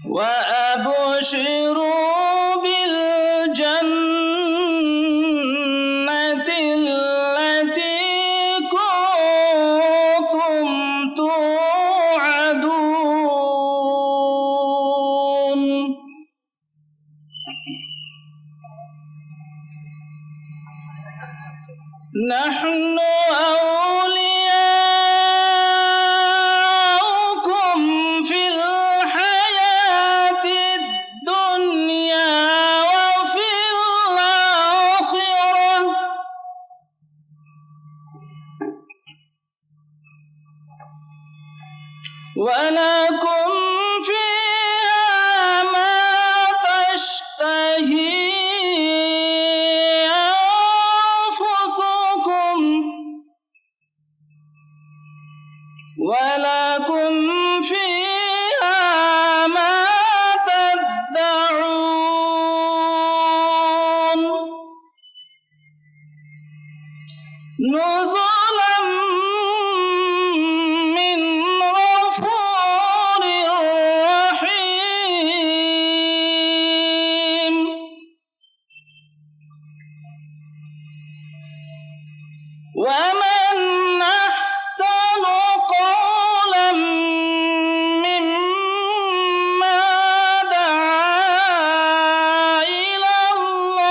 वअबशिरू बिलजन्नति अल्लती कुंतुम तुअदून। नहनु औलियाउकुम fill हयाति दुनिया व fill आखिरह वलकुम फिहा मा तश्तही वलकुम फीहा मा तद्दऊन। नुज़ुलन मिन गफूरिर रहीम। वमन अहसनु क़ौलन मिम्मन दआ इलल्लाह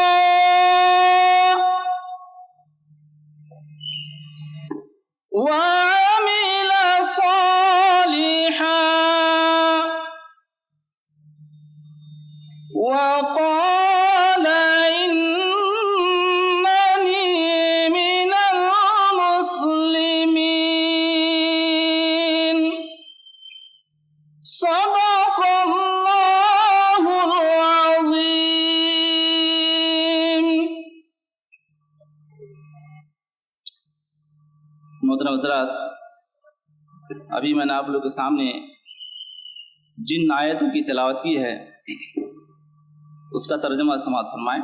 वअमिल सालिहान वक़ाल इन्ननी मिनल मुस्लिमीन। सदक़ल्लाहुल अज़ीम। मोहतरम हज़रात, अभी मैंने आप लोगों के सामने जिन आयतों की तिलावत की है उसका तर्जुमा समाअत फरमाएं।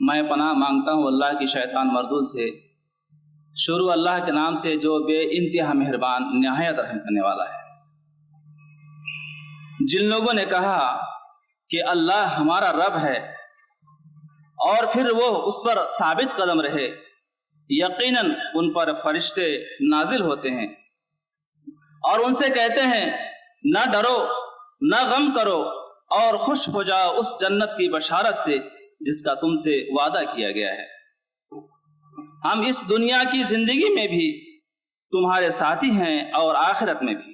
मैं पनाह मांगता हूँ अल्लाह की शैतान मरदूद से। शुरू अल्लाह के नाम से जो बेइंतहा मेहरबान निहायत रहम करने वाला है। जिन लोगों ने कहा कि अल्लाह हमारा रब है और फिर वो उस पर साबित कदम रहे, यकीनन उन पर फरिश्ते नाजिल होते हैं और उनसे कहते हैं न डरो न गम करो और खुश हो जाओ उस जन्नत की बशारत से जिसका तुमसे वादा किया गया है। हम इस दुनिया की जिंदगी में भी तुम्हारे साथी हैं और आखिरत में भी।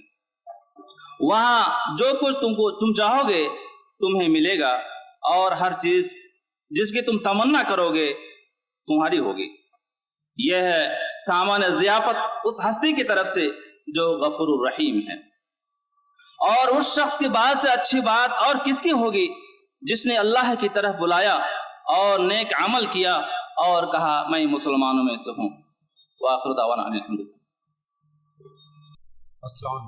वहां जो कुछ तुम चाहोगे तुम्हें मिलेगा और हर चीज जिसकी तुम तमन्ना करोगे तुम्हारी होगी। यह है सामान ज़ियाफत उस हस्ती की तरफ से जो गफूरुर रहीम है। और उस शख्स की बात से अच्छी बात और किसकी होगी जिसने अल्लाह की तरफ बुलाया और नेक अमल किया और कहा मैं मुसलमानों में से हूँ। वाखिर दावाना अनिल हम्दुलिल्लाह। अस्सलाम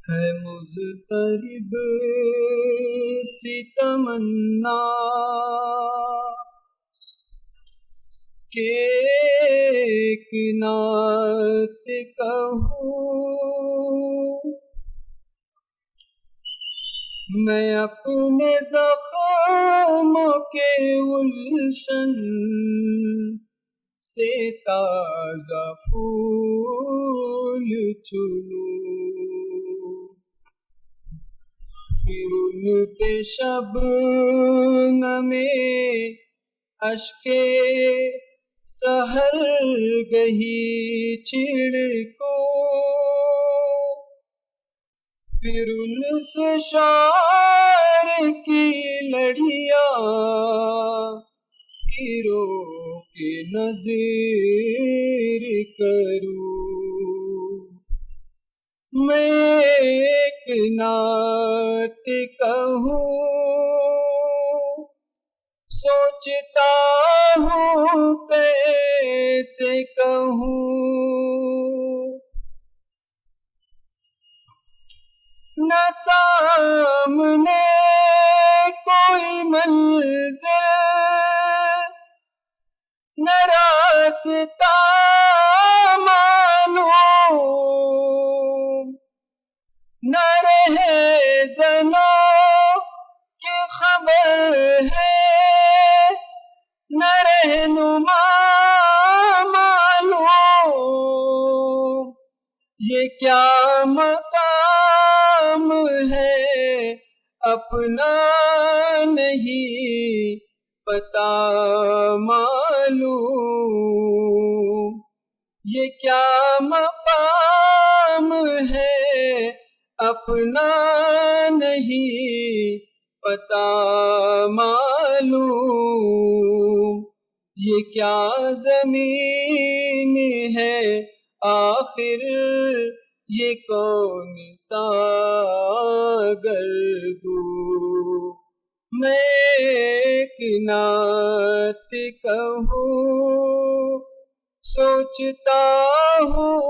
है मुज़तरिब सी तमन्ना के एक नात कहूँ मैं अपने ज़ख़्मों के उल्शन से ताज़ा फूल चुनूं। फिर उन पे शबनमे अश्के सहर गही छिड़को। फिर उनसे शार की लड़ियाँ हीरो के नज़ीर करूँ। मैं एक नात कहूँ सोचता हूँ कैसे कहूँ न सामने कोई मंज़िल न रास्ता ये क्या मकाम है अपना नहीं पता मालूम, ये क्या मकाम है अपना नहीं पता मालूम, ये क्या जमीन है आखिर ये कौन सा गर्दू। मैं एक नात कहूँ सोचता हूँ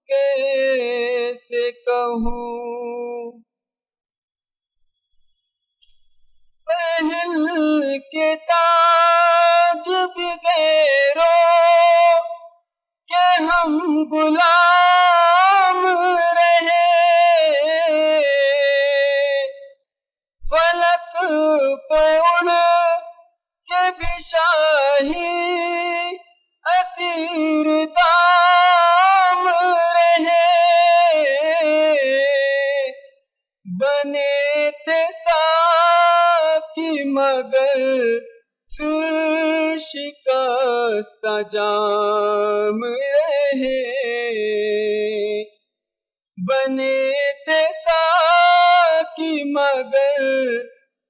कैसे कहूँ। पहल के ताज बिगैरों के हम गुलाम रहे, फलक पे उड़ के भी शाही असीर दाम रहे, बने थे साकी मगर फिर शिकस्ता जाम रहे, बने थे साकी मगर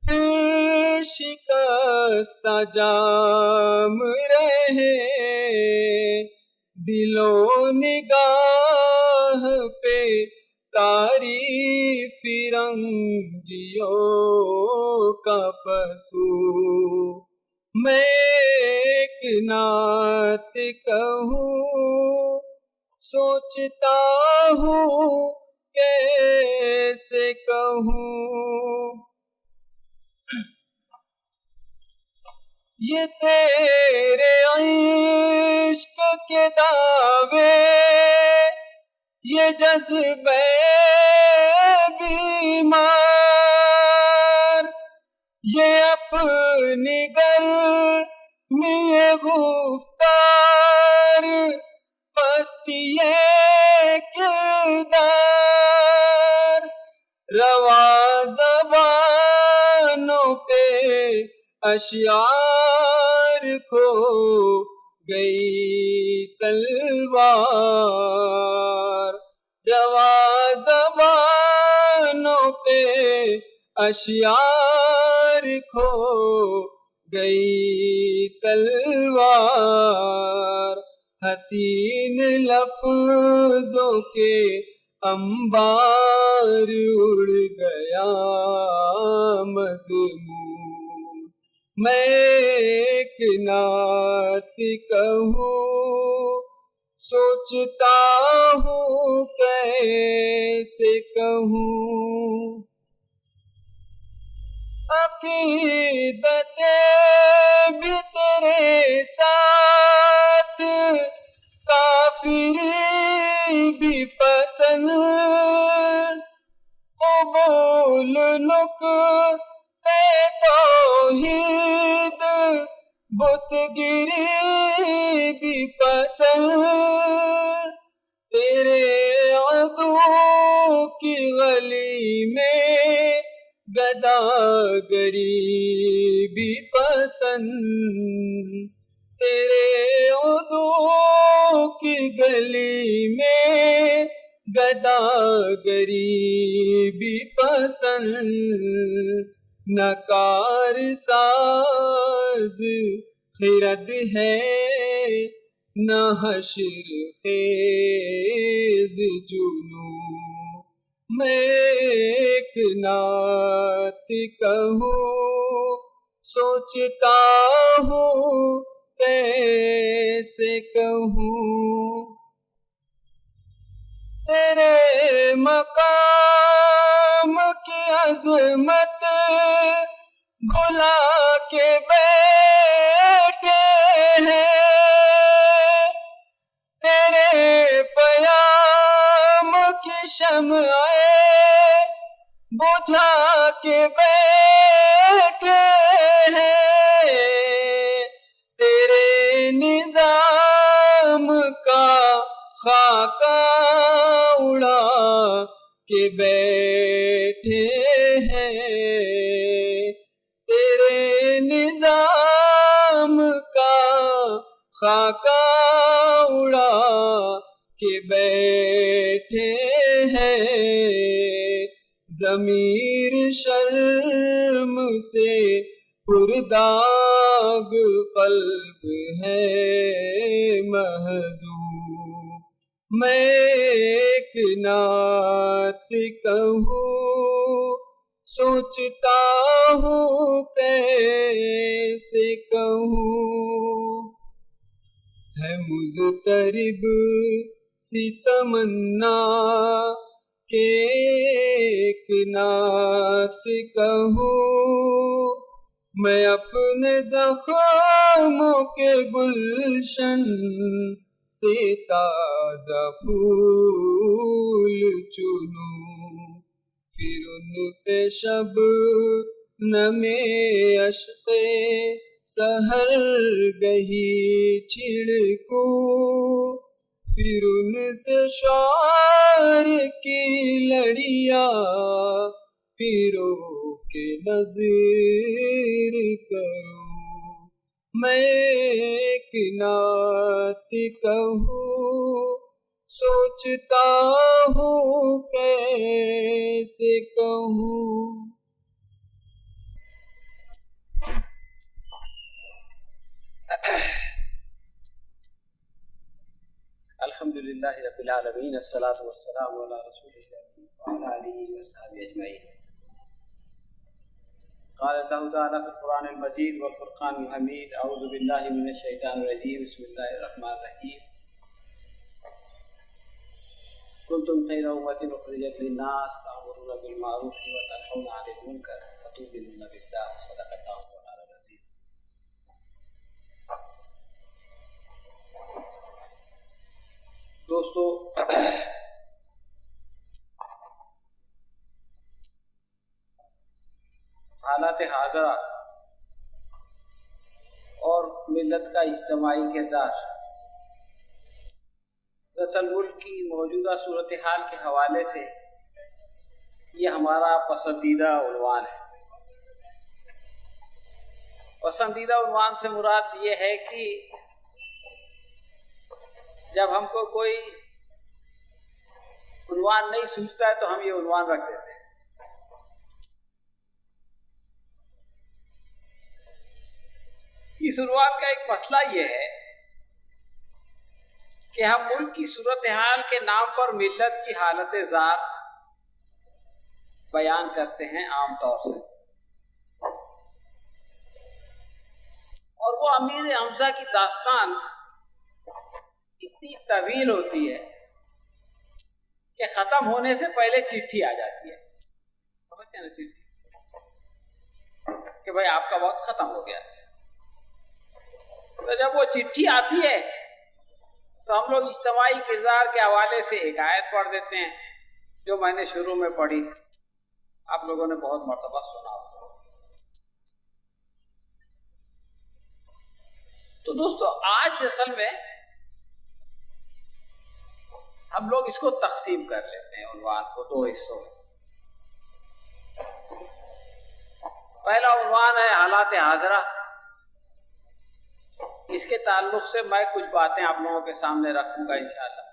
फिर शिकस्ता जाम रहे, दिलो निगाह पे तारीफ रंगियों का फसू। मैं एक नात कहूँ सोचता हूँ कैसे कहूँ। ये तेरे इश्क के दावे ये जज्बे बीमार, ये अपनी गर्मी गुफ्तार पस्ती किरदार, रवा ज़बानों पे अशियार खो गई तलवार, रवा ज़बानों पे अशियार खो गई तलवार, हसीन लफ्ज़ों के अंबार उड़ गया मज़मून। मैं एक नात कहूँ सोचता हूँ कैसे कहूँ। अकीदते भी तेरे साथ काफिरी भी पसंद, कबूल नुक्ते तौहीद बुतगिरी भी पसंद, तेरे अदू की गली में गदागरी भी पसंद, तेरे अदू की गली में गदागरी भी पसंद, नकार साज खिरद है न हश्र खेज जुनू। मैं एक नात कहूँ सोचता हूँ कैसे कहूँ। तेरे मकाम की अजमत भुला के बैठे हैं, तेरे पयाम की शम्अएं बुझा के बैठे हैं, तेरे निजाम का खाका उड़ा के बैठे हैं, तेरे निजाम का खाका उड़ा के बैठे हैं। ज़मीर शर्म से पुरदाग क़ल्ब है महज़ूब। मैं एक नात कहूँ सोचता हूँ कैसे कहूँ, है मुज़तरिब सी तमन्ना के एक नात कहूँ। मैं अपने ज़ख्मों के गुलशन से ताज़ा फूल चुनूं, फिर उन पे शबनमे अश्क़े सहर गही छिड़कूं, फिर उनसे शार की लड़ियाँ पिरो के नज़ीर करूं। मैं एक नात कहूँ सोचता हूँ कैसे कहूँ। अल्हम्दुलिल्लाहि रब्बिल आलमीन, अस्सलातु वस्सलामु अला रसूलिल्लाहि व अला आलिहि व अस्हाबिहि अजमईन। क़ाल अल्लाहु तआला फ़िल क़ुरआनिल मजीद वल फ़ुरक़ानिल हमीद, अऊज़ु बिल्लाहि मिनश शैतानिर रजीम, बिस्मिल्लाहिर रहमानिर रहीम। कुंतुम खैरा उम्मतिन उख़रिजत लिन्नास तअमुरूना बिल मारूफ़ व तनहौना अनिल मुनकर व तु'मिनूना बिल्लाह, सदक़ल्लाहु मौलाना अज़ीम। दोस्तों, हालात हाज़रा और मिल्लत का इज्तिमाई किरदार दरअसल मुल्क की मौजूदा सूरत हाल के हवाले से ये हमारा पसंदीदा उन्वान है। पसंदीदा उन्वान से मुराद ये है कि जब हमको कोई उन्वान नहीं सूझता है तो हम ये उन्वान रख देते हैं। इस उन्वान का एक मसला ये है कि हम मुल्क की सूरत हाल के नाम पर मिल्लत की हालत ज़ार बयान करते हैं आमतौर से, और वो अमीर हमजा की दास्तान इतनी तवील होती है कि खत्म होने से पहले चिट्ठी आ जाती है। समझते हैं ना, चिट्ठी कि भाई आपका वक्त खत्म हो गया। तो जब वो चिट्ठी आती है तो हम लोग इज्तिमाई किरदार के हवाले से एक आयत पढ़ देते हैं जो मैंने शुरू में पढ़ी, आप लोगों ने बहुत मर्तबा सुना होगा। तो दोस्तों, आज असल में हम लोग इसको तकसीम कर लेते हैं उन्वान को दो हिस्सों में। पहला उन्वान है हालात हाज़रा। इसके ताल्लुक से मैं कुछ बातें आप लोगों के सामने रखूंगा इंशाअल्लाह।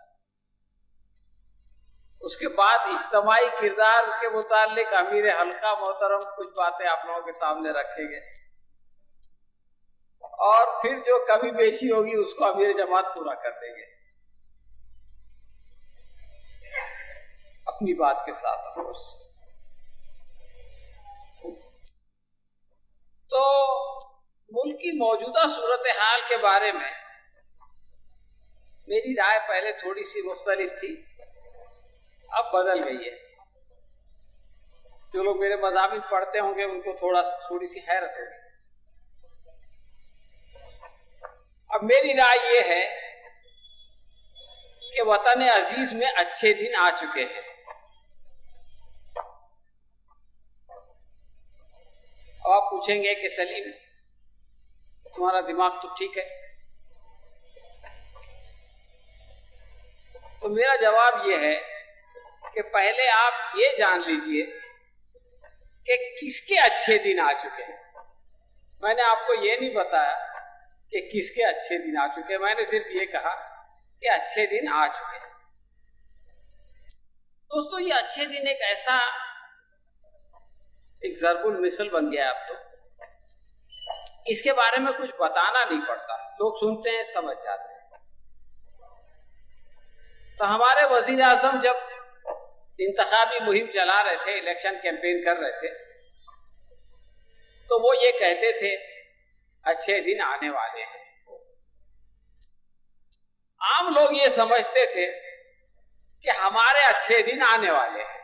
उसके बाद इज्तिमाई किरदार के मुताल्लिक अमीर हल्का मोहतरम कुछ बातें आप लोगों के सामने रखेंगे, और फिर जो कमी बेशी होगी उसको अमीर जमात पूरा कर देंगे अपनी बात के साथ। तो मुल्क की मौजूदा सूरत हाल के बारे में मेरी राय पहले थोड़ी सी मुख्तलिफ थी, अब बदल गई है। जो लोग मेरे मज़ामिन पढ़ते होंगे उनको थोड़ी सी हैरत होगी। अब मेरी राय ये है कि वतन अजीज में अच्छे दिन आ चुके हैं। अब आप पूछेंगे कि सलीम, तुम्हारा दिमाग तो ठीक है। तो मेरा जवाब यह है कि पहले आप ये जान लीजिए कि किसके अच्छे दिन आ चुके हैं। मैंने आपको ये नहीं बताया कि किसके अच्छे दिन आ चुके हैं, मैंने सिर्फ ये कहा कि अच्छे दिन आ चुके हैं। दोस्तों, ये अच्छे दिन एक ऐसा एक ज़रबुल मिसल बन गया अब तो, इसके बारे में कुछ बताना नहीं पड़ता, लोग सुनते हैं समझ जाते हैं। तो हमारे वजीर आजम जब इंतखाबी मुहिम चला रहे थे, इलेक्शन कैंपेन कर रहे थे, तो वो ये कहते थे अच्छे दिन आने वाले हैं। आम लोग ये समझते थे कि हमारे अच्छे दिन आने वाले हैं,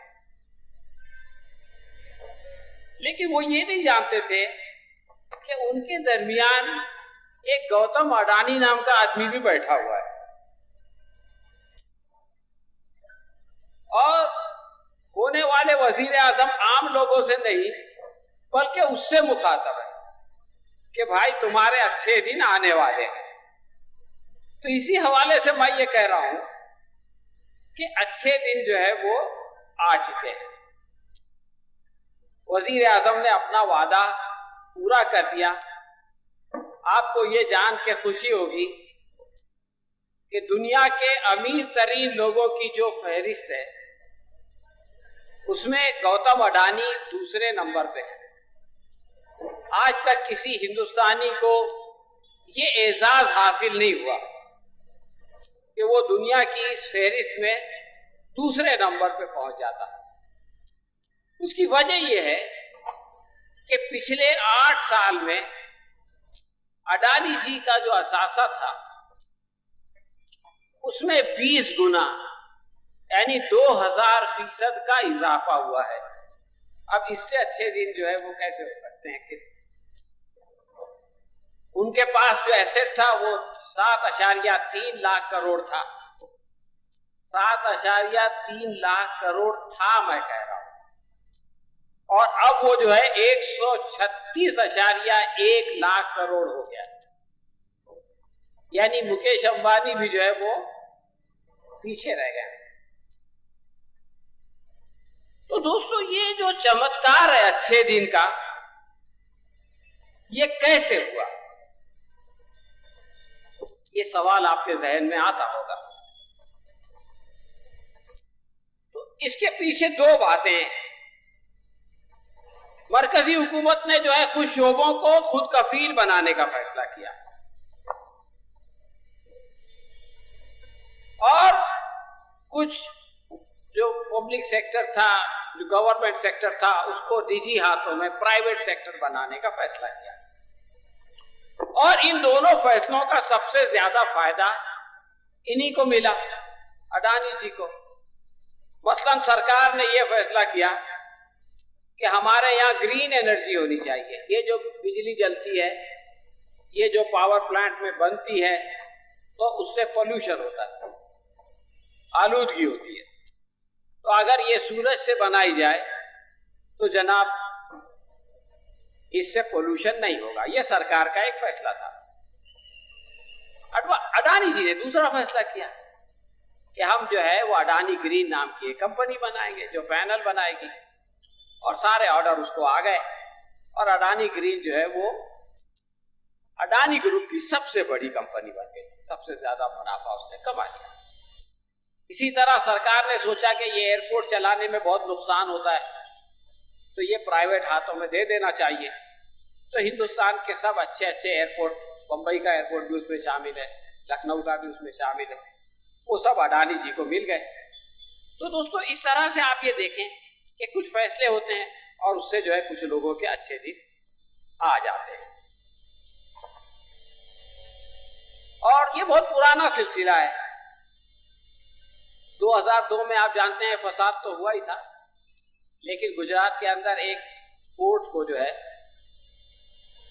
लेकिन वो ये नहीं जानते थे कि उनके दरमियान एक गौतम अडानी नाम का आदमी भी बैठा हुआ है और होने वाले वजीर आजम आम लोगों से नहीं बल्कि उससे मुखातब है कि भाई तुम्हारे अच्छे दिन आने वाले हैं। तो इसी हवाले से मैं ये कह रहा हूं कि अच्छे दिन जो है वो आ चुके हैं। वजीर आजम ने अपना वादा पूरा कर दिया। आपको ये जान के खुशी होगी कि दुनिया के अमीर तरीन लोगों की जो फहरिस्त है उसमें गौतम अडानी दूसरे नंबर पे है। आज तक किसी हिंदुस्तानी को ये एजाज हासिल नहीं हुआ कि वो दुनिया की इस फहरिस्त में दूसरे नंबर पे पहुंच जाता। उसकी वजह यह है कि पिछले 8 साल में अडानी जी का जो असासा था उसमें 20 गुना यानी 2000% का इजाफा हुआ है। अब इससे अच्छे दिन जो है वो कैसे हो सकते हैं कि उनके पास जो एसेट था वो 7.3 लाख करोड़ था। 7.3 लाख करोड़ था, मैं कह रहा हूं, और अब वो जो है 136.1 लाख करोड़ हो गया। यानी मुकेश अंबानी भी जो है वो पीछे रह गए। तो दोस्तों, ये जो चमत्कार है अच्छे दिन का, ये कैसे हुआ? ये सवाल आपके जहन में आता होगा। तो इसके पीछे 2 बातें हैं। मरकजी हुकूमत ने जो है कुछ शोबों को खुद कफील बनाने का फैसला किया और कुछ जो पब्लिक सेक्टर था, जो गवर्नमेंट सेक्टर था, उसको निजी हाथों में प्राइवेट सेक्टर बनाने का फैसला किया। और इन दोनों फैसलों का सबसे ज्यादा फायदा इन्हीं को मिला, अडानी जी को। मसलन सरकार ने यह फैसला किया कि हमारे यहाँ ग्रीन एनर्जी होनी चाहिए। ये जो बिजली जलती है, ये जो पावर प्लांट में बनती है, तो उससे पोल्यूशन होता है, आलूदगी होती है। तो अगर ये सूरज से बनाई जाए तो जनाब इससे पोल्यूशन नहीं होगा। यह सरकार का एक फैसला था। अडानी जी ने दूसरा फैसला किया कि हम जो है वो अडानी ग्रीन नाम की एक कंपनी बनाएंगे जो पैनल बनाएगी, और सारे ऑर्डर उसको आ गए और अडानी ग्रीन जो है वो अडानी ग्रुप की सबसे बड़ी कंपनी बन गई। सबसे ज्यादा मुनाफा उसने कमा लिया। इसी तरह सरकार ने सोचा कि ये एयरपोर्ट चलाने में बहुत नुकसान होता है, तो ये प्राइवेट हाथों में दे देना चाहिए। तो हिंदुस्तान के सब अच्छे अच्छे एयरपोर्ट, बंबई का एयरपोर्ट भी उसमें शामिल है, लखनऊ का भी उसमें शामिल है, वो सब अडानी जी को मिल गए। तो दोस्तों, इस तरह से आप ये देखें कि कुछ फैसले होते हैं और उससे जो है कुछ लोगों के अच्छे दिन आ जाते हैं। और ये बहुत पुराना सिलसिला है। 2002 में आप जानते हैं फसाद तो हुआ ही था, लेकिन गुजरात के अंदर एक पोर्ट को जो है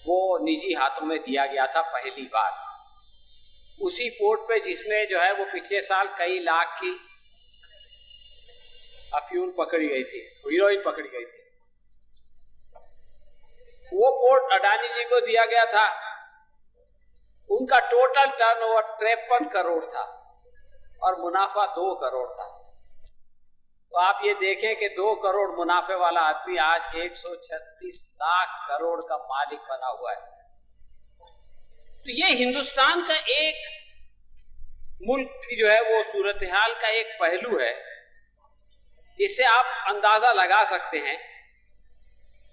वो निजी हाथों में दिया गया था पहली बार। उसी पोर्ट पे जिसमें जो है वो पिछले साल कई लाख की अफ्यूम पकड़ी गई थी, हीरोइन पकड़ी गई थी। वो पोर्ट अडानी जी को दिया गया था। उनका टोटल टर्नओवर 53 करोड़ था और मुनाफा 2 करोड़ था। तो आप ये देखें कि 2 करोड़ मुनाफे वाला आदमी आज 136 लाख करोड़ का मालिक बना हुआ है। तो ये हिंदुस्तान का एक मुल्क की जो है वो सूरत हाल का एक पहलू है, जिससे आप अंदाजा लगा सकते हैं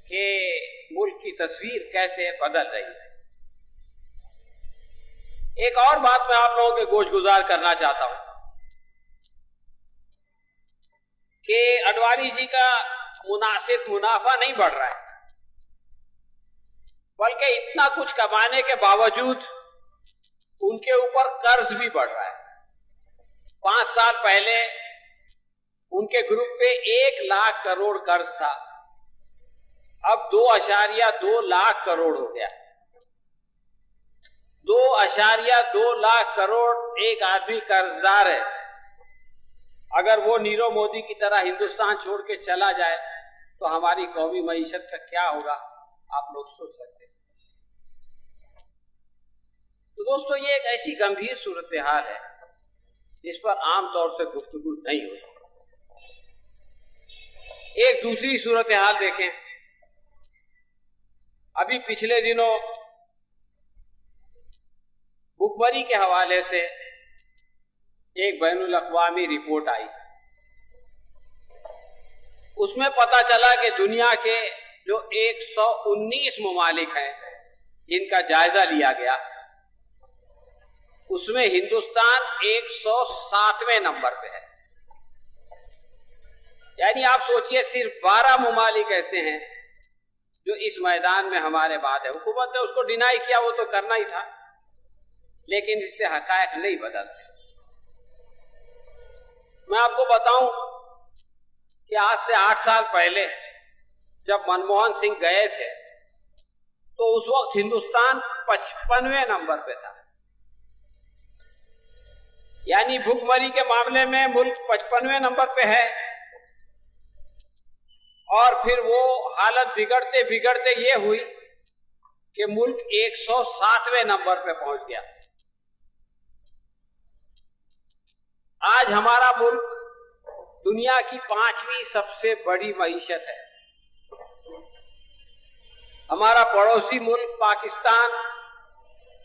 कि मुल्क की तस्वीर कैसे बदल रही है। एक और बात मैं आप लोगों के गोशगुजार करना चाहता हूं कि अडवाणी जी का मुनासिब मुनाफा नहीं बढ़ रहा है, बल्कि इतना कुछ कमाने के बावजूद उनके ऊपर कर्ज भी बढ़ रहा है। 5 साल पहले उनके ग्रुप पे 1 लाख करोड़ कर्ज था, अब 2.2 लाख करोड़ हो गया। 2.2 लाख करोड़ एक आदमी कर्जदार है। अगर वो नीरव मोदी की तरह हिंदुस्तान छोड़ के चला जाए तो हमारी कौमी मईशत का क्या होगा, आप लोग सोच सकते हैं। तो दोस्तों, ये एक ऐसी गंभीर सूरत हाल है जिस पर आमतौर से गुफ्तगू नहीं होती। एक दूसरी सूरत हाल देखें। अभी पिछले दिनों भुखमरी के हवाले से एक बैनुल अक़वामी रिपोर्ट आई। उसमें पता चला कि दुनिया के जो 119 ममालिक हैं जिनका जायजा लिया गया, उसमें हिंदुस्तान 107वें नंबर पे है। यानी आप सोचिए, सिर्फ 12 ममालिक ऐसे हैं जो इस मैदान में हमारे बाद है। हुकूमत ने उसको डिनाई किया, वो तो करना ही था, लेकिन इससे हकायक नहीं बदलते। मैं आपको बताऊं कि आज से 8 साल पहले जब मनमोहन सिंह गए थे तो उस वक्त हिंदुस्तान 55वें नंबर पे था। यानी भुखमरी के मामले में मुल्क 55वें नंबर पे है, और फिर वो हालत बिगड़ते बिगड़ते ये हुई कि मुल्क 107वें नंबर पे पहुंच गया। आज हमारा मुल्क दुनिया की 5वीं सबसे बड़ी मईशत है। हमारा पड़ोसी मुल्क पाकिस्तान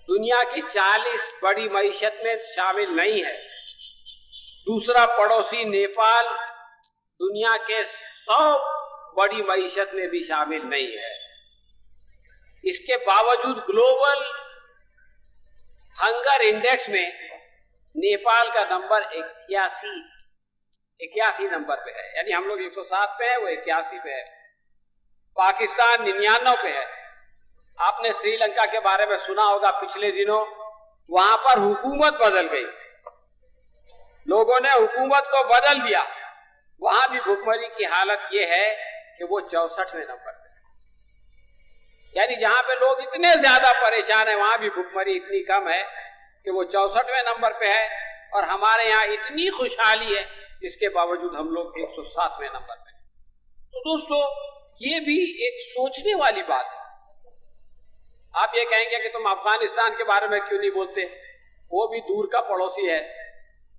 दुनिया की 40 बड़ी मईशत में शामिल नहीं है। दूसरा पड़ोसी नेपाल दुनिया के 100 बड़ी मईशत में भी शामिल नहीं है। इसके बावजूद ग्लोबल हंगर इंडेक्स में नेपाल का नंबर 81 नंबर पे है। यानी हम लोग 107 पे है, वो 81 पे है। पाकिस्तान 99 पे है। आपने श्रीलंका के बारे में सुना होगा, पिछले दिनों वहां पर हुकूमत बदल गई, लोगों ने हुकूमत को बदल दिया। वहां भी भुखमरी की हालत ये है कि वो 64वें नंबर पे है। यानी जहां पे लोग इतने ज्यादा परेशान है, वहां भी भुखमरी इतनी कम है कि वो 64वें नंबर पे है, और हमारे यहाँ इतनी खुशहाली है जिसके बावजूद हम लोग 107वें नंबर पे। तो दोस्तों, ये भी एक सोचने वाली बात है। आप ये कहेंगे कि तुम अफगानिस्तान के बारे में क्यों नहीं बोलते, वो भी दूर का पड़ोसी है।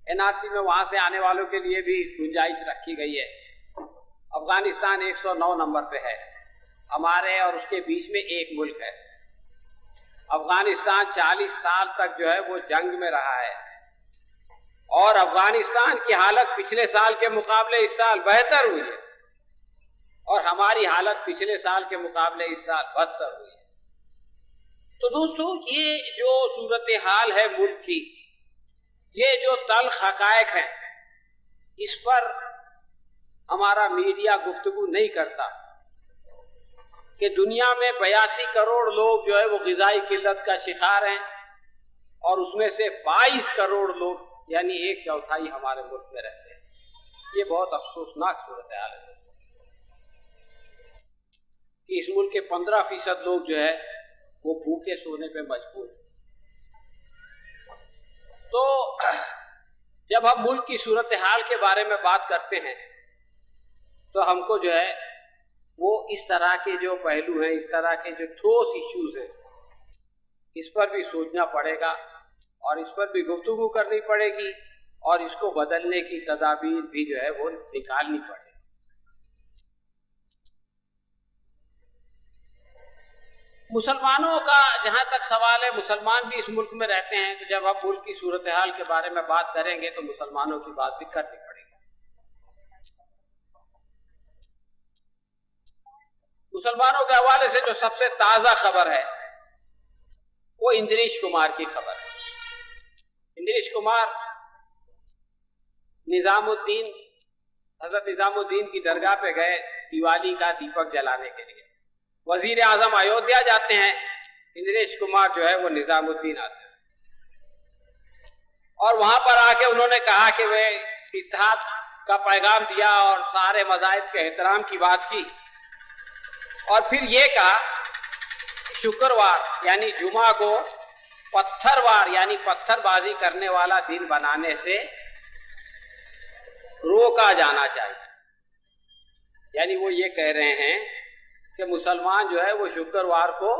एनआरसी में वहां से आने वालों के लिए भी गुंजाइश रखी गई है। अफगानिस्तान 109 नंबर पे है। हमारे और उसके बीच में एक मुल्क है। अफगानिस्तान 40 साल तक जो है वो जंग में रहा है, और अफगानिस्तान की हालत पिछले साल के मुकाबले इस साल बेहतर हुई है, और हमारी हालत पिछले साल के मुकाबले इस साल बदतर हुई है। तो दोस्तों, ये जो सूरत हाल है मुल्क की, ये जो तल्ख हकायक है, इस पर हमारा मीडिया गुफ्तगू नहीं करता कि दुनिया में 82 करोड़ लोग जो है वो ग़िज़ाई किल्लत का शिकार हैं, और उसमें से 22 करोड़ लोग यानी 1/4 हमारे मुल्क में रहते हैं। ये बहुत अफसोसनाक सूरत हाल है कि इस मुल्क के 15% लोग जो है वो भूखे सोने पे मजबूर हैं। तो जब हम मुल्क की सूरत हाल के बारे में बात करते हैं तो हमको जो है वो इस तरह के जो पहलू हैं, इस तरह के जो ठोस इश्यूज हैं, इस पर भी सोचना पड़ेगा, और इस पर भी गुफ्तगू करनी पड़ेगी, और इसको बदलने की तदाबीर भी जो है वो निकालनी पड़े। मुसलमानों का जहां तक सवाल है, मुसलमान भी इस मुल्क में रहते हैं, तो जब हम मुल्क की सूरत हाल के बारे में बात करेंगे तो मुसलमानों की बात भी करनी पड़ेगी। मुसलमानों के हवाले से जो सबसे ताजा खबर है वो इंद्रेश कुमार की खबर है। इंद्रेश कुमार निजामुद्दीन, हजरत निजामुद्दीन की दरगाह पे गए दिवाली का दीपक जलाने के लिए। वजीर आजम अयोध्या जाते हैं, इंद्रेश कुमार जो है वो निजामुद्दीन आते हैं और वहां पर आके उन्होंने कहा कि वे इत्तेहाद का पैगाम दिया और सारे मज़ाहिब के एहतराम की बात की और फिर ये कहा शुक्रवार यानी जुमा को पत्थरवार यानी पत्थरबाजी करने वाला दिन बनाने से रोका जाना चाहिए। यानी वो ये कह रहे हैं कि मुसलमान जो है वो शुक्रवार को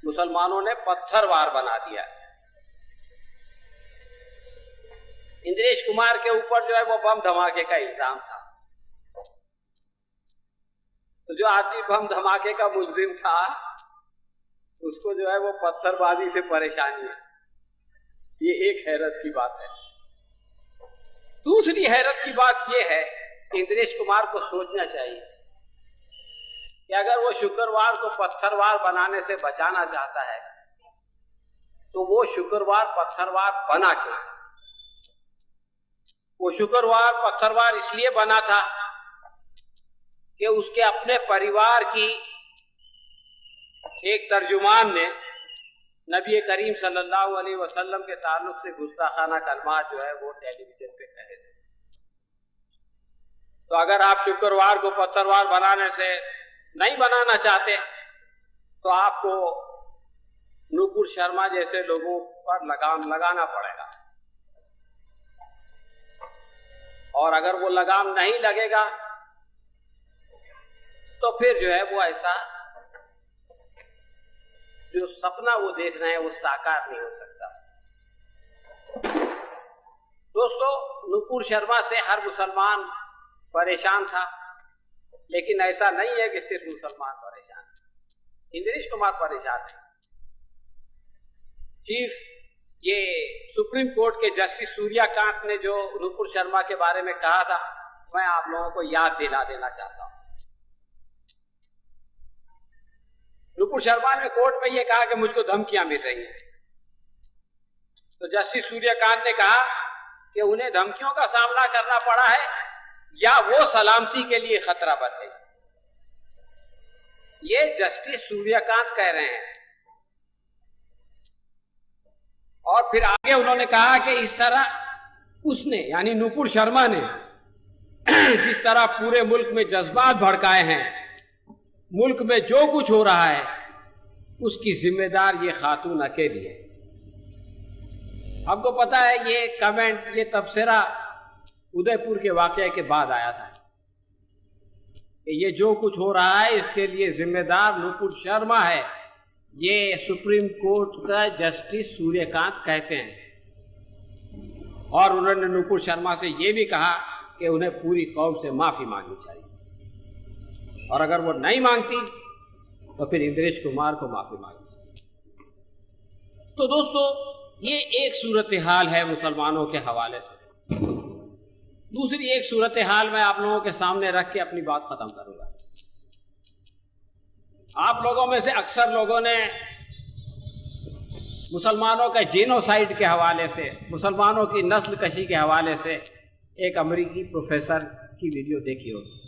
मुसलमानों ने पत्थरवार बना दिया। इंद्रेश कुमार के ऊपर जो है वो बम धमाके का इल्जाम था। तो जो आदमी बम धमाके का मुलजिम था उसको जो है वो पत्थरबाजी से परेशानी है। ये एक हैरत की बात है। दूसरी हैरत की बात यह है कि इंद्रेश कुमार को सोचना चाहिए कि अगर वो शुक्रवार को पत्थरवार बनाने से बचाना चाहता है तो वो शुक्रवार पत्थरवार बना क्यों? वो शुक्रवार पत्थरवार इसलिए बना था कि उसके अपने परिवार की एक तर्जुमान ने नबी करीम सल्लल्लाहु अलैहि वसल्लम के ताल्लुक से गुस्ताखाना कलमात जो है वो टेलीविजन पे कहे थे। तो अगर आप शुक्रवार को पत्थरवार बनाने से नहीं बनाना चाहते तो आपको नुपुर शर्मा जैसे लोगों पर लगाम लगाना पड़ेगा और अगर वो लगाम नहीं लगेगा तो फिर जो है वो ऐसा जो सपना वो देख रहे हैं वो साकार नहीं हो सकता। दोस्तों, नुपुर शर्मा से हर मुसलमान परेशान था, लेकिन ऐसा नहीं है कि सिर्फ मुसलमान परेशान है। इंद्रेश कुमार परेशान है। चीफ ये सुप्रीम कोर्ट के जस्टिस सूर्यकांत ने जो नुपुर शर्मा के बारे में कहा था, मैं आप लोगों को याद दिला देना चाहता हूं। नुपुर शर्मा ने कोर्ट में यह कहा कि मुझको धमकियां मिल रही हैं। तो जस्टिस सूर्यकांत ने कहा कि उन्हें धमकियों का सामना करना पड़ा है या वो सलामती के लिए खतरा बन गई। ये जस्टिस सूर्यकांत कह रहे हैं। और फिर आगे उन्होंने कहा कि इस तरह उसने यानी नुपुर शर्मा ने जिस तरह पूरे मुल्क में जज्बात भड़काए हैं, मुल्क में जो कुछ हो रहा है उसकी जिम्मेदार ये खातून अकेली है। आपको पता है ये कमेंट, ये तबसरा उदयपुर के वाकये के बाद आया था कि ये जो कुछ हो रहा है इसके लिए जिम्मेदार नुपुर शर्मा है। ये सुप्रीम कोर्ट का जस्टिस सूर्यकांत कहते हैं। और उन्होंने नुपुर शर्मा से ये भी कहा कि उन्हें पूरी कौम से माफी मांगनी चाहिए और अगर वो नहीं मांगती तो फिर इंद्रेश कुमार को माफी मांगनी चाहिए। तो दोस्तों, ये एक सूरत हाल है मुसलमानों के हवाले से। दूसरी एक सूरत हाल मैं आप लोगों के सामने रख के अपनी बात खत्म करूंगा। आप लोगों में से अक्सर लोगों ने मुसलमानों के जीनोसाइड के हवाले से, मुसलमानों की नस्ल कशी के हवाले से एक अमेरिकी प्रोफेसर की वीडियो देखी होगी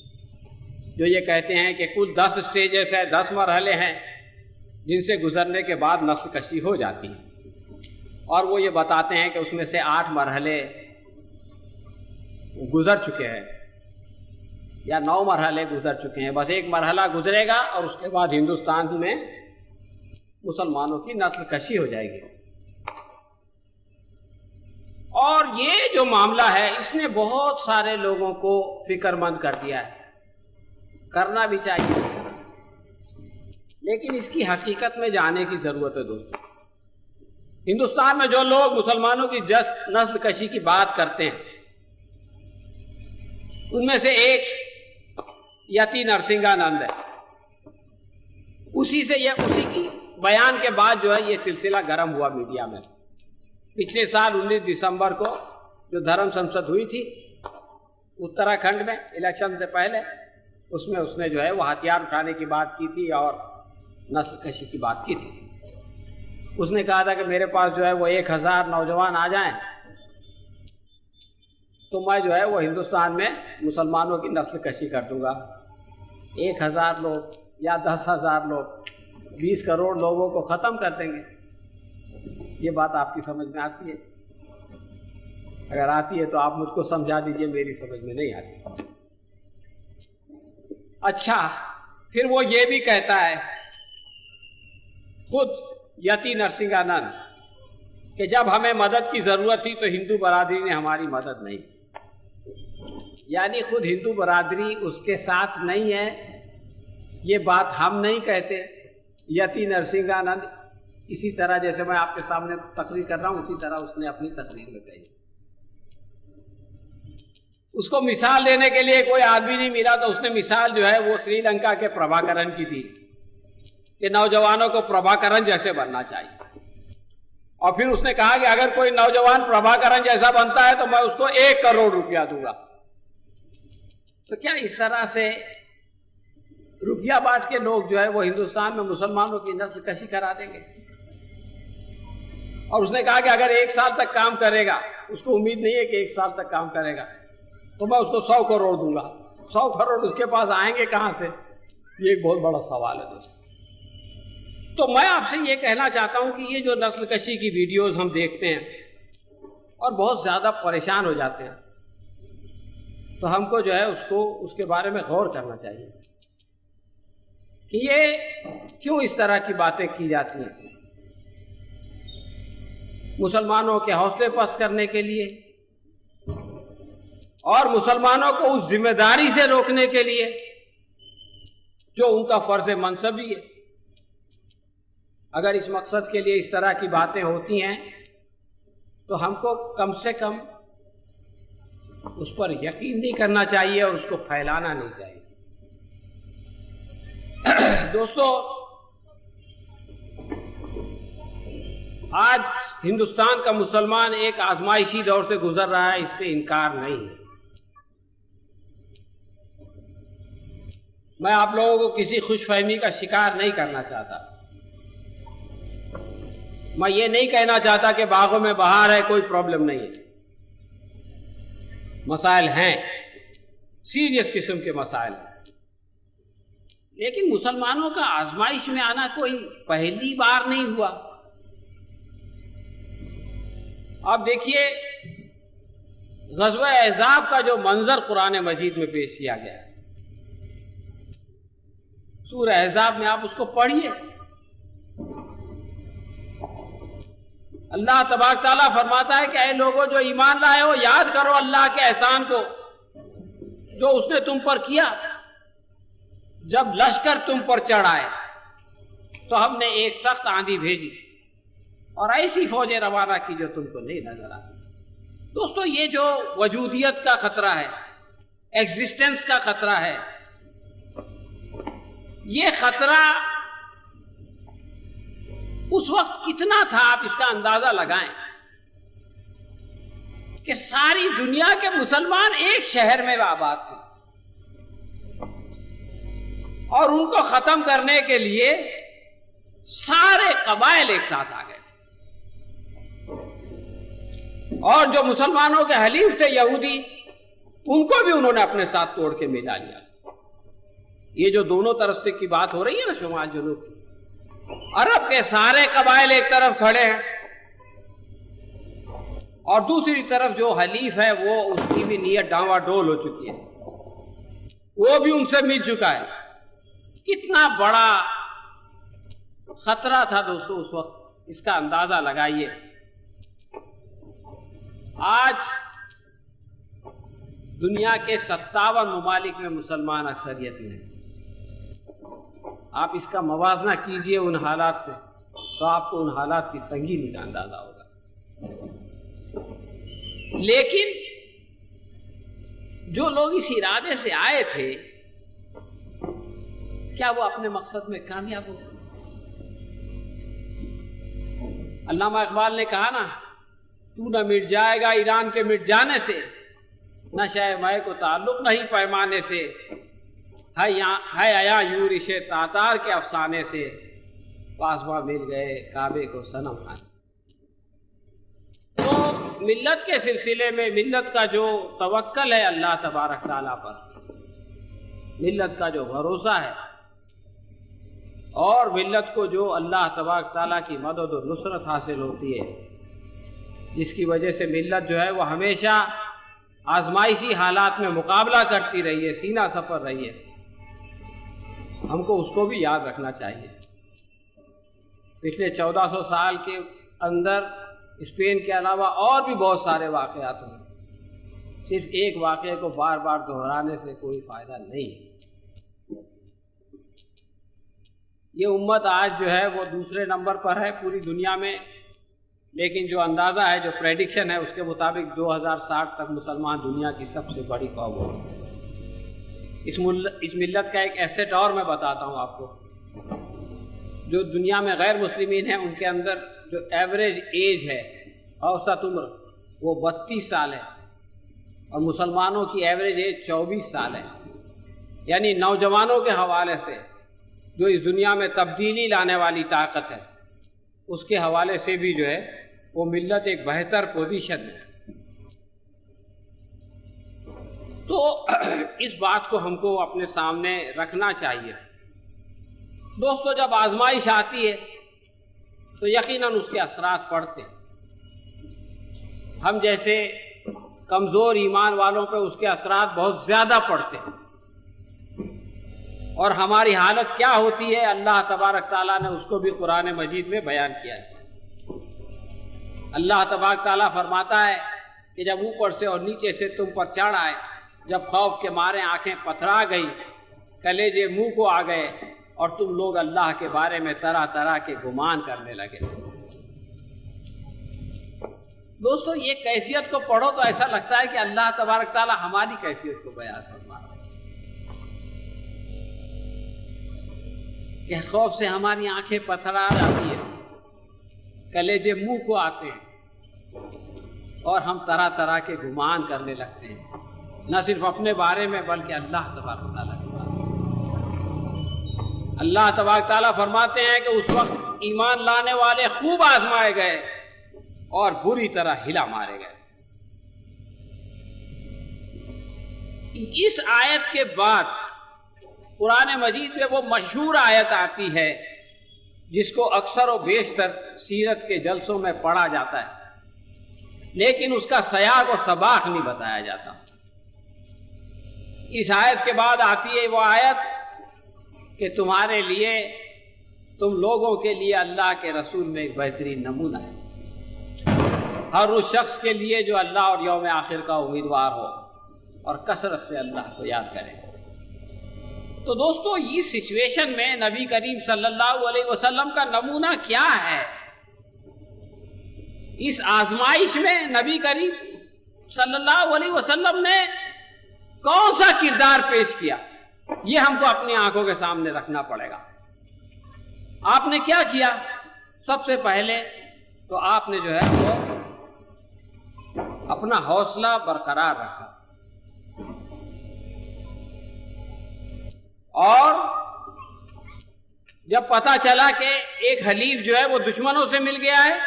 जो ये कहते हैं कि कुल 10 स्टेजेस है, 10 मरहले हैं जिनसे गुजरने के बाद नस्ल कशी हो जाती है। और वो ये बताते हैं कि उसमें से 8 मरहले गुजर चुके हैं या 9 मरहले गुजर चुके हैं। बस एक मरहला गुजरेगा और उसके बाद हिंदुस्तान में मुसलमानों की नस्ल कशी हो जाएगी। और ये जो मामला है इसने बहुत सारे लोगों को फिक्रमंद कर दिया है। करना भी चाहिए, लेकिन इसकी हकीकत में जाने की जरूरत है दोस्तों। हिंदुस्तान में जो लोग मुसलमानों की नस्ल कशी की बात करते हैं, उनमें से एक यति नरसिंहानंद है। उसी की बयान के बाद जो है ये सिलसिला गर्म हुआ मीडिया में। पिछले साल 19 दिसंबर को जो धर्म संसद हुई थी उत्तराखंड में इलेक्शन से पहले, उसमें उसने जो है वो हथियार उठाने की बात की थी और नस्ल कशी की बात की थी। उसने कहा था कि मेरे पास जो है वो 1000 नौजवान आ जाएं तो मैं जो है वो हिंदुस्तान में मुसलमानों की नस्ल कशी कर दूंगा। 1000 लोग या 10,000 लोग 20 करोड़ लोगों को ख़त्म कर देंगे। ये बात आपकी समझ में आती है? अगर आती है तो आप मुझको समझा दीजिए, मेरी समझ में नहीं आती। अच्छा, फिर वो ये भी कहता है खुद यति नरसिंहानंद कि जब हमें मदद की ज़रूरत थी तो हिंदू बरादरी ने हमारी मदद नहीं की। यानी खुद हिंदू बरादरी उसके साथ नहीं है। ये बात हम नहीं कहते, यति नरसिंहानंद इसी तरह जैसे मैं आपके सामने तकरीर कर रहा हूं उसी तरह उसने अपनी तकरीर में कही। उसको मिसाल देने के लिए कोई आदमी नहीं मिला तो उसने मिसाल जो है वो श्रीलंका के प्रभाकरण की थी कि नौजवानों को प्रभाकरण जैसे बनना चाहिए। और फिर उसने कहा कि अगर कोई नौजवान प्रभाकरण जैसा बनता है तो मैं उसको 1 करोड़ रुपया दूंगा। तो क्या इस तरह से रुपया बांट के लोग जो है वो हिंदुस्तान में मुसलमानों की नस्ल कशी करा देंगे? और उसने कहा कि अगर 1 साल तक काम करेगा, उसको उम्मीद नहीं है कि 1 साल तक काम करेगा, तो मैं उसको 100 करोड़ दूंगा। 100 करोड़ उसके पास आएंगे कहां से? ये एक बहुत बड़ा सवाल है दोस्तों। तो मैं आपसे ये कहना चाहता हूं कि ये जो नस्ल कशी की वीडियोस हम देखते हैं और बहुत ज्यादा परेशान हो जाते हैं, तो हमको जो है उसके बारे में गौर करना चाहिए कि ये क्यों इस तरह की बातें की जाती हैं। मुसलमानों के हौसले पस्त करने के लिए और मुसलमानों को उस जिम्मेदारी से रोकने के लिए जो उनका फर्ज मनसबी है। अगर इस मकसद के लिए इस तरह की बातें होती हैं तो हमको कम से कम उस पर यकीन नहीं करना चाहिए और उसको फैलाना नहीं चाहिए। दोस्तों, आज हिंदुस्तान का मुसलमान एक आजमाइशी दौर से गुजर रहा है, इससे इनकार नहीं है। मैं आप लोगों को किसी खुशफहमी का शिकार नहीं करना चाहता। मैं ये नहीं कहना चाहता कि बागों में बहार है, कोई प्रॉब्लम नहीं है। मसाइल हैं, सीरियस किस्म के मसाइल हैं, लेकिन मुसलमानों का आजमाइश में आना कोई पहली बार नहीं हुआ। आप देखिए ग़ज़वा अहज़ाब का जो मंजर कुरान मजीद में पेश किया गया है, सूरह अहज़ाब में आप उसको पढ़िए। अल्लाह तबारक तआला फरमाता है कि ऐ लोगों जो ईमान लाए हो, याद करो अल्लाह के एहसान को जो उसने तुम पर किया। जब लश्कर तुम पर चढ़ाए तो हमने एक सख्त आंधी भेजी और ऐसी फौजें रवाना की जो तुमको नहीं नजर आती। दोस्तों, ये जो वजूदियत का खतरा है, एग्जिस्टेंस का खतरा है, ये खतरा उस वक्त कितना था आप इसका अंदाजा लगाएं कि सारी दुनिया के मुसलमान एक शहर में आबाद थे और उनको खत्म करने के लिए सारे कबाइल एक साथ आ गए थे। और जो मुसलमानों के हलीफ थे यहूदी, उनको भी उन्होंने अपने साथ तोड़ के मिला लिया। ये जो दोनों तरफ से की बात हो रही है ना, शुमाल जुनूब की, अरब के सारे कबाइल एक तरफ खड़े हैं और दूसरी तरफ जो हलीफ है वो उसकी भी नीयत डांवाडोल हो चुकी है, वो भी उनसे मिल चुका है। कितना बड़ा खतरा था दोस्तों उस वक्त, इसका अंदाजा लगाइए। आज दुनिया के 57 ममालिक में मुसलमान अक्सरियत में हैं। आप इसका मवाजना कीजिए उन हालात से तो आपको उन हालात की संगीनी का अंदाजा होगा। लेकिन जो लोग इस इरादे से आए थे, क्या वो अपने मकसद में कामयाब हो? अल्लामा इकबाल ने कहा ना, तू न मिट जाएगा ईरान के मिट जाने से, नशे मैं को ताल्लुक नहीं पैमाने से, है आया यूरिशे तातार के अफसाने से, पासबा मिल गए काबे को सनम खाने। तो मिल्लत के सिलसिले में मिल्लत का जो तवक्कल है अल्लाह तबारक ताला पर, मिल्लत का जो भरोसा है, और मिल्लत को जो अल्लाह तबारक ताला की मदद और नुसरत हासिल होती है, जिसकी वजह से मिल्लत जो है वो हमेशा आजमाइशी हालात में मुकाबला करती रही है, सीना सफर रही है, हमको उसको भी याद रखना चाहिए। पिछले 1400 साल के अंदर स्पेन के अलावा और भी बहुत सारे वाक़यात हुए। सिर्फ एक वाक़े को बार बार दोहराने से कोई फ़ायदा नहीं है। ये उम्मत आज जो है वो दूसरे नंबर पर है पूरी दुनिया में, लेकिन जो अंदाज़ा है, जो प्रेडिक्शन है, उसके मुताबिक 2060 तक मुसलमान दुनिया की सबसे बड़ी कौम होगी। इस मिल्लत का एक एसेट और मैं बताता हूँ आपको, जो दुनिया में गैर मुस्लिमीन हैं उनके अंदर जो एवरेज एज है, औसत उम्र, वो 32 साल है, और मुसलमानों की एवरेज एज 24 साल है। यानी नौजवानों के हवाले से जो इस दुनिया में तब्दीली लाने वाली ताकत है, उसके हवाले से भी जो है वो मिल्लत एक बेहतर पोजीशन में है। तो इस बात को हमको अपने सामने रखना चाहिए। दोस्तों, जब आजमाइश आती है तो यकीनन उसके असरात पड़ते हैं। हम जैसे कमज़ोर ईमान वालों पे उसके असरात बहुत ज़्यादा पड़ते हैं, और हमारी हालत क्या होती है अल्लाह तबारक ताला ने उसको भी कुरान मजीद में बयान किया है। अल्लाह तबारक ताला फरमाता है कि जब ऊपर से और नीचे से तुम पर चढ़ आए, जब खौफ के मारे आंखें पथरा गई, कलेजे मुंह को आ गए, और तुम लोग अल्लाह के बारे में तरह तरह के गुमान करने लगे। दोस्तों, ये कैफियत को पढ़ो तो ऐसा लगता है कि अल्लाह तबारक ताला हमारी कैफियत को बयान फरमा रहा है कि खौफ से हमारी आंखें पथरा जाती है, कलेजे मुंह को आते हैं, और हम तरह तरह के गुमान करने लगते हैं, न सिर्फ अपने बारे में बल्कि अल्लाह तबारक ताला के बारे में। अल्लाह तबारक ताला फरमाते हैं कि उस वक्त ईमान लाने वाले खूब आजमाए गए और बुरी तरह हिला मारे गए। इस आयत के बाद कुरान मजीद में वो मशहूर आयत आती है जिसको अक्सर और बेशतर सीरत के जलसों में पढ़ा जाता है, लेकिन उसका सयाग और सबाक नहीं बताया जाता। इस आयत के बाद आती है वो आयत कि तुम्हारे लिए, तुम लोगों के लिए अल्लाह के रसूल में एक बेहतरीन नमूना है, हर उस शख्स के लिए जो अल्लाह और यौम आखिर का उम्मीदवार हो और कसरत से अल्लाह को याद करे। तो दोस्तों, इस सिचुएशन में नबी करीम सल्लल्लाहु अलैहि वसल्लम का नमूना क्या है? इस आजमाइश में नबी करीम सल्लल्लाहु अलैहि वसल्लम ने कौन सा किरदार पेश किया, ये हमको अपनी आंखों के सामने रखना पड़ेगा। आपने क्या किया? सबसे पहले तो आपने जो है वो अपना हौसला बरकरार रखा, और जब पता चला कि एक हलीफ जो है वो दुश्मनों से मिल गया है,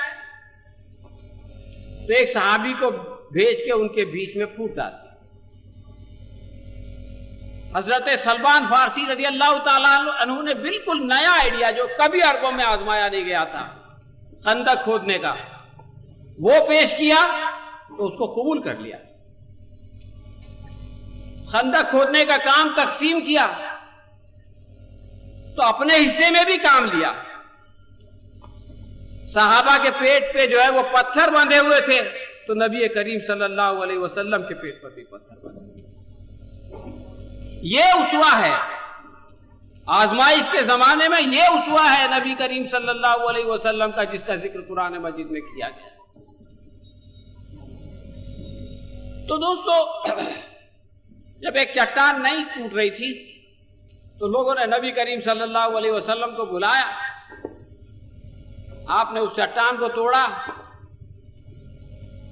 तो एक सहाबी को भेज के उनके बीच में फूट डाली। हजरत सलमान फारसी रज़ी अल्लाह ताला अन्हु ने बिल्कुल नया आइडिया जो कभी अरबों में आजमाया नहीं गया था, खंदक खोदने का, वो पेश किया तो उसको कबूल कर लिया। खंदक खोदने का काम तकसीम किया तो अपने हिस्से में भी काम लिया। सहाबा के पेट पे जो है वो पत्थर बंधे हुए थे, तो नबी करीम सल्लल्लाहु अलैहि वसल्लम के पेट पर भी पत्थर बंधे। ये उसवा है। आजमाइश के जमाने में ये उसवा है नबी करीम सल्लल्लाहु अलैहि वसल्लम का, जिसका जिक्र कुरान मजीद में किया गया। तो दोस्तों, जब एक चट्टान नहीं टूट रही थी तो लोगों ने नबी करीम सल्लल्लाहु अलैहि वसल्लम को बुलाया। आपने उस चट्टान को तोड़ा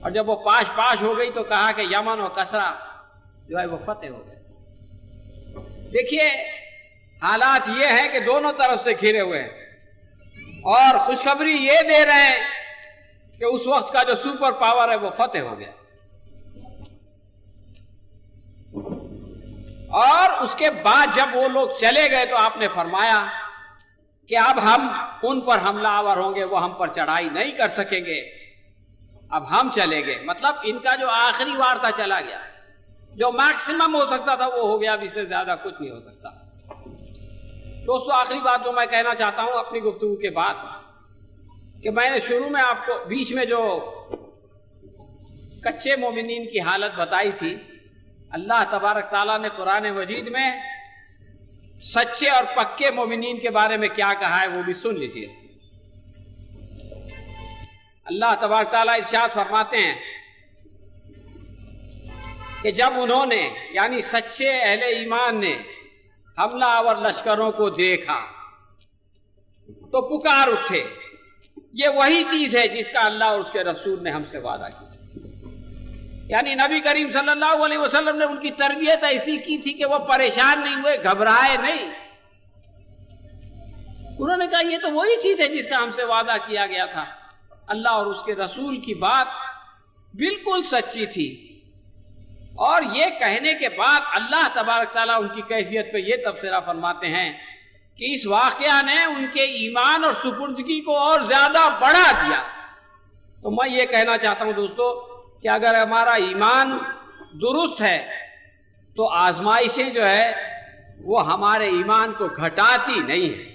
और जब वो पाश हो गई तो कहा कि यमन और कसरा जो है वो फतेह हो गए। देखिए, हालात ये हैं कि दोनों तरफ से घिरे हुए हैं और खुशखबरी ये दे रहे हैं कि उस वक्त का जो सुपर पावर है वो फतेह हो गया। और उसके बाद जब वो लोग चले गए तो आपने फरमाया कि अब हम उन पर हमलावर होंगे, वो हम पर चढ़ाई नहीं कर सकेंगे, अब हम चले गए। मतलब इनका जो आखिरी वार था चला गया, जो मैक्सिमम हो सकता था वो हो गया, अब इससे ज्यादा कुछ नहीं हो सकता। दोस्तों, आखिरी बात जो मैं कहना चाहता हूं अपनी गुफ्तगू के बाद, कि मैंने शुरू में आपको बीच में जो कच्चे मोमिनीन की हालत बताई थी, अल्लाह तबारक ताला ने कुरान मजीद में सच्चे और पक्के मोमिनीन के बारे में क्या कहा है वो भी सुन लीजिए। अल्लाह तबारक ताला इरशाद फरमाते हैं कि जब उन्होंने यानी सच्चे अहले ईमान ने हमलावर लश्करों को देखा तो पुकार उठे। ये वही चीज है जिसका अल्लाह और उसके रसूल ने हमसे वादा किया। यानी नबी करीम सल्लल्लाहु अलैहि वसल्लम ने उनकी तरबियत ऐसी की थी कि वो परेशान नहीं हुए, घबराए नहीं। उन्होंने कहा ये तो वही चीज है जिसका हमसे वादा किया गया था। अल्लाह और उसके रसूल की बात बिल्कुल सच्ची थी। और ये कहने के बाद अल्लाह तबारक ताला उनकी कैफियत पे ये तबसरा फरमाते हैं कि इस वाकया ने उनके ईमान और सुपुर्दगी को और ज्यादा बढ़ा दिया। तो मैं ये कहना चाहता हूं दोस्तों कि अगर हमारा ईमान दुरुस्त है तो आजमाइशें जो है वो हमारे ईमान को घटाती नहीं है,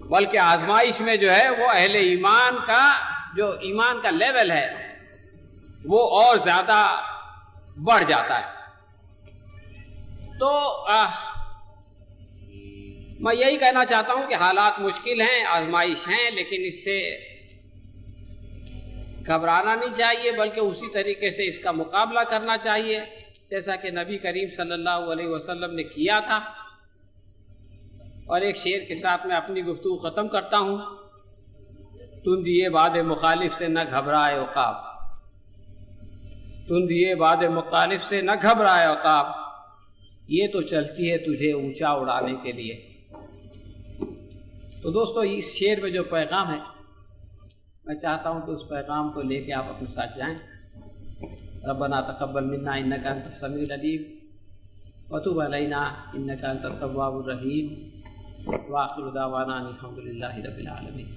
बल्कि आजमाइश में जो है वो अहले ईमान का जो ईमान का लेवल है वो और ज्यादा बढ़ जाता है। तो मैं यही कहना चाहता हूं कि हालात मुश्किल हैं, आजमाइश हैं, लेकिन इससे घबराना नहीं चाहिए, बल्कि उसी तरीके से इसका मुकाबला करना चाहिए जैसा कि नबी करीम सल्लल्लाहु अलैहि वसल्लम ने किया था। और एक शेर के साथ मैं अपनी गुफ्तगू ख़त्म करता हूँ। तुम दिए बाद मुखालिफ से न घबराए औकाब, तुम दिए बाद मुखालिफ से न घबराए औकाब, ये तो चलती है तुझे ऊंचा उड़ाने के लिए। तो दोस्तों, इस शेर में जो पैगाम है मैं चाहता हूँ कि उस पैगाम को लेके आप अपने साथ जाएं। रब्बना तक़ब्बल मिन्ना इन्नका अंतस समीउल अलीम व तुब अलैना इन्नका अंतत तव्वाबुर रहीम व आखिरु दावाना अनिल हम्दुलिल्लाहि रब्बिल आलमीन।